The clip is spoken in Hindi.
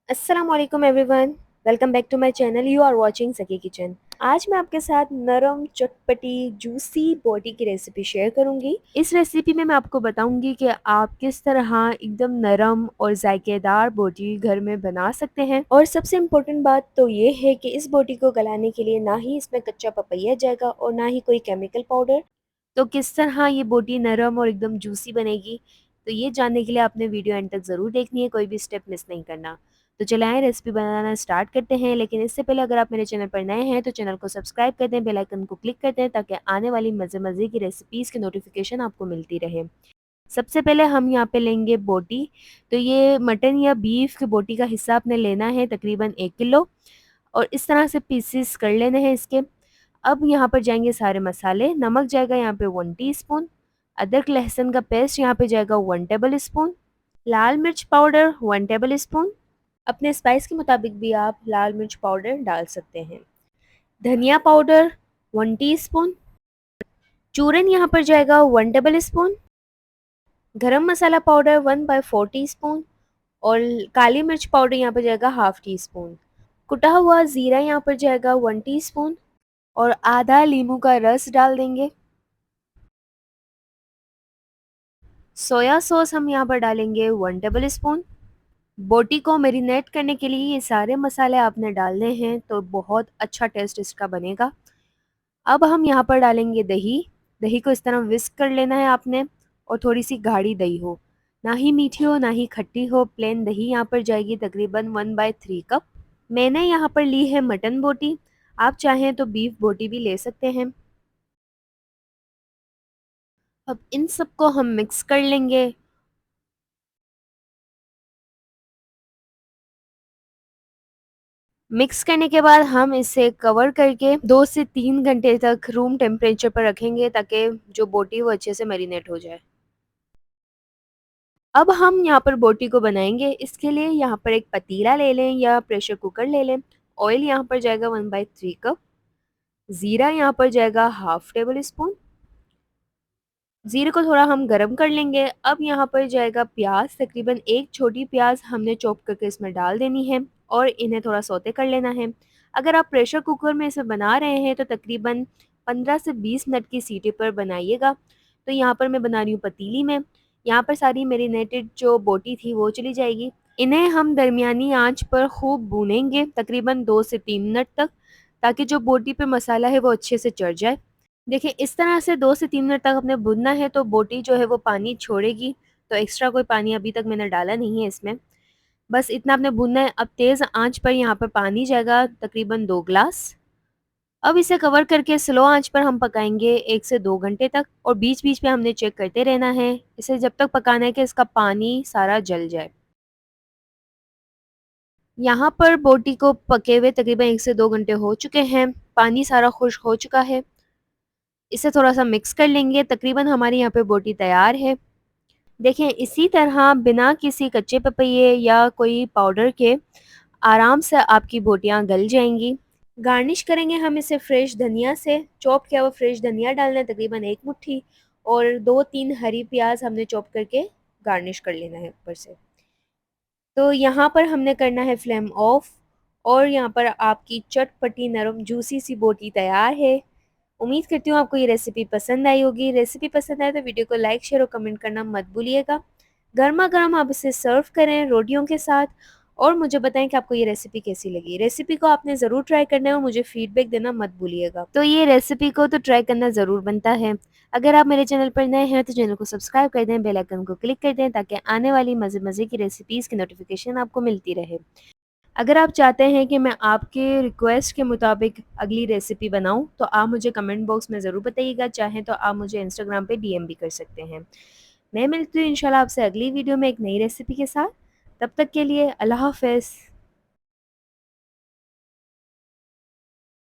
अस्सलाम वालेकुम everyone. Welcome back to my channel. You are watching Saki kitchen. आज मैं आपके साथ नरम चटपटी जूसी बोटी की रेसिपी शेयर करूंगी। इस रेसिपी में मैं आपको बताऊंगी कि आप किस तरह एकदम नरम और जायकेदार बोटी घर में बना सकते हैं। और सबसे इम्पोर्टेंट बात तो ये है कि इस बोटी को गलाने के लिए ना ही इसमें कच्चा पपैया जाएगा और ना ही कोई केमिकल पाउडर। तो किस तरह ये बोटी नरम और एकदम जूसी बनेगी, तो ये जानने के लिए आपने वीडियो एंड तक ज़रूर देखनी है, कोई भी स्टेप मिस नहीं करना। तो चले आएँ रेसिपी बनाना स्टार्ट करते हैं। लेकिन इससे पहले अगर आप मेरे चैनल पर नए हैं तो चैनल को सब्सक्राइब कर दें, बेल आइकन को क्लिक कर दें ताकि आने वाली मज़े-मज़े की रेसिपीज़ की नोटिफिकेशन आपको मिलती रहे। सबसे पहले हम यहाँ पे लेंगे बोटी। तो ये मटन या बीफ की बोटी का हिस्सा आपने लेना है तकरीबन 1 किलो, और इस तरह से पीसेस कर लेने हैं इसके। अब यहाँ पर जाएंगे सारे मसाले। नमक जाएगा यहाँ पे 1 टीस्पून, अदरक लहसुन का पेस्ट यहाँ पे जाएगा 1 टेबल स्पून, लाल मिर्च पाउडर 1 टेबल स्पून। अपने स्पाइस के मुताबिक भी आप लाल मिर्च पाउडर डाल सकते हैं। धनिया पाउडर 1 टीस्पून, चूरन यहाँ पर जाएगा 1 टेबल स्पून, गरम मसाला पाउडर 1/4 टीस्पून, और काली मिर्च पाउडर यहाँ पर जाएगा हाफ टी स्पून। कुटा हुआ ज़ीरा यहाँ पर जाएगा 1 टीस्पून, और आधा नींबू का रस डाल देंगे। सोया सॉस हम यहाँ पर डालेंगे 1 टेबल स्पून। बोटी को मैरिनेट करने के लिए ये सारे मसाले आपने डालने हैं, तो बहुत अच्छा टेस्ट इसका बनेगा। अब हम यहाँ पर डालेंगे दही। दही को इस तरह विस्क कर लेना है आपने, और थोड़ी सी गाढ़ी दही हो, ना ही मीठी हो ना ही खट्टी हो, प्लेन दही यहाँ पर जाएगी तकरीबन 1/3 कप। मैंने यहाँ पर ली है मटन बोटी, आप चाहें तो बीफ बोटी भी ले सकते हैं। अब इन सबको हम मिक्स कर लेंगे। मिक्स करने के बाद हम इसे कवर करके 2 से 3 घंटे तक रूम टेम्परेचर पर रखेंगे ताकि जो बोटी वो अच्छे से मैरिनेट हो जाए। अब हम यहाँ पर बोटी को बनाएंगे। इसके लिए यहाँ पर एक पतीला ले लें या प्रेशर कुकर ले लें। ऑयल यहाँ पर जाएगा 1/3 कप। ज़ीरा यहाँ पर जाएगा हाफ टेबल स्पून। ज़ीरे को थोड़ा हम गरम कर लेंगे। अब यहाँ पर जाएगा प्याज, तकरीबन एक छोटी प्याज हमने चॉप करके इसमें डाल देनी है और इन्हें थोड़ा सौते कर लेना है। अगर आप प्रेशर कुकर में इसे बना रहे हैं तो तकरीबन 15 से 20 मिनट की सीटी पर बनाइएगा। तो यहाँ पर मैं बना रही हूँ पतीली में। यहाँ पर सारी मैरिनेटेड जो बोटी थी वो चली जाएगी। इन्हें हम दरमियानी आंच पर खूब भूनेंगे तकरीबन 2 से 3 मिनट तक, ताकि जो बोटी पे मसाला है वो अच्छे से चढ़ जाए। देखिए इस तरह से 2 से 3 मिनट तक आपने भूनना है, तो बोटी जो है वो पानी छोड़ेगी। तो एक्स्ट्रा कोई पानी अभी तक मैंने डाला नहीं है इसमें, बस इतना आपने भूनना है। अब तेज़ आंच पर यहाँ पर पानी जाएगा तकरीबन 2 ग्लास। अब इसे कवर करके स्लो आंच पर हम पकाएंगे 1 से 2 घंटे तक, और बीच बीच में हमने चेक करते रहना है। इसे जब तक पकाना है कि इसका पानी सारा जल जाए। यहाँ पर बोटी को पके हुए तकरीबन 1 से 2 घंटे हो चुके हैं, पानी सारा खुश्क हो चुका है। इसे थोड़ा-सा मिक्स कर लेंगे। तकरीबन हमारी यहाँ पे बोटी तैयार है। देखें इसी तरह बिना किसी कच्चे पपैये या कोई पाउडर के आराम से आपकी बोटियाँ गल जाएंगी। गार्निश करेंगे हम इसे फ्रेश धनिया से। चॉप किया हुआ फ्रेश धनिया डालना है तकरीबन 1 मुट्ठी, और 2-3 हरी प्याज हमने चॉप करके गार्निश कर लेना है ऊपर से। तो यहाँ पर हमने करना है फ्लेम ऑफ, और यहाँ पर आपकी चटपटी नरम जूसी सी बोटी तैयार है। उम्मीद करती हूँ आपको ये रेसिपी पसंद आई होगी। रेसिपी पसंद आए तो वीडियो को लाइक शेयर और कमेंट करना मत भूलिएगा। गर्मा गर्म आप इसे सर्व करें रोटियों के साथ, और मुझे बताएं कि आपको ये रेसिपी कैसी लगी। रेसिपी को आपने ज़रूर ट्राई करना है और मुझे फीडबैक देना मत भूलिएगा। तो ये रेसिपी को तो ट्राई करना ज़रूर बनता है। अगर आप मेरे चैनल पर नए हैं तो चैनल को सब्सक्राइब कर दें, बेल आइकन को क्लिक कर दें ताकि आने वाली मज़े मज़े की रेसिपीज़ की नोटिफिकेशन आपको मिलती रहे। अगर आप चाहते हैं कि मैं आपके रिक्वेस्ट के मुताबिक अगली रेसिपी बनाऊं, तो आप मुझे कमेंट बॉक्स में ज़रूर बताइएगा। चाहें तो आप मुझे इंस्टाग्राम पे डीएम भी कर सकते हैं। मैं मिलती हूँ इंशाल्लाह आपसे अगली वीडियो में एक नई रेसिपी के साथ। तब तक के लिए अल्लाह हाफ़िज़।